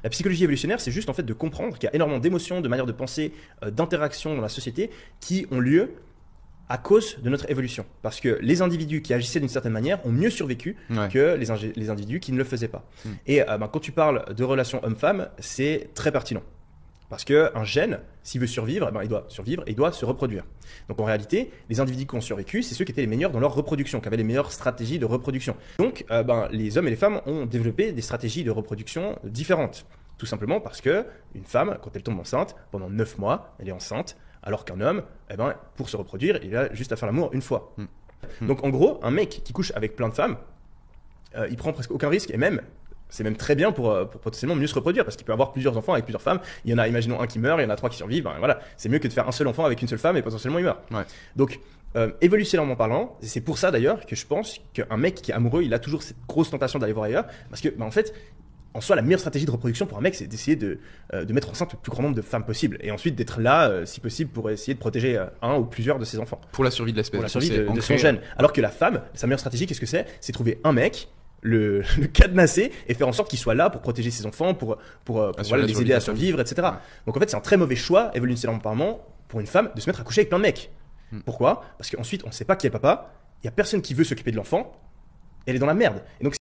La psychologie évolutionnaire, c'est juste en fait de comprendre qu'il y a énormément d'émotions, de manières de penser, d'interactions dans la société qui ont lieu à cause de notre évolution. Parce que les individus qui agissaient d'une certaine manière ont mieux survécu que les individus qui ne le faisaient pas. Et quand tu parles de relations homme-femme, c'est très pertinent. Parce qu'un gène, s'il veut survivre, il doit survivre et il doit se reproduire. Donc en réalité, les individus qui ont survécu, c'est ceux qui étaient les meilleurs dans leur reproduction, qui avaient les meilleures stratégies de reproduction. Donc les hommes et les femmes ont développé des stratégies de reproduction différentes. Tout simplement parce qu'une femme, quand elle tombe enceinte, pendant 9 mois, elle est enceinte, alors qu'un homme, pour se reproduire, il a juste à faire l'amour une fois. Donc en gros, un mec qui couche avec plein de femmes, il prend presque aucun risque, et même, c'est même très bien pour potentiellement mieux se reproduire, parce qu'il peut avoir plusieurs enfants avec plusieurs femmes. Il y en a, imaginons, un qui meurt, il y en a 3 qui survivent. Voilà, c'est mieux que de faire un seul enfant avec une seule femme et potentiellement il meurt. Donc, évolutionnairement parlant, c'est pour ça d'ailleurs que je pense qu'un mec qui est amoureux, il a toujours cette grosse tentation d'aller voir ailleurs, parce que en fait, en soi, la meilleure stratégie de reproduction pour un mec, c'est d'essayer de mettre enceinte le plus grand nombre de femmes possible. Et ensuite d'être là, si possible, pour essayer de protéger un ou plusieurs de ses enfants. Pour la survie de l'espèce. Pour la survie de son gène. Alors que la femme, sa meilleure stratégie, qu'est-ce que c'est? C'est trouver un mec, le cadenasser et faire en sorte qu'il soit là pour protéger ses enfants, pour les aider à survivre, etc. Donc en fait, c'est un très mauvais choix, évolutionnellement parlant, pour une femme, de se mettre à coucher avec plein de mecs. Pourquoi? Parce qu'ensuite, on ne sait pas qui est papa, il n'y a personne qui veut s'occuper de l'enfant, elle est dans la merde. Et donc,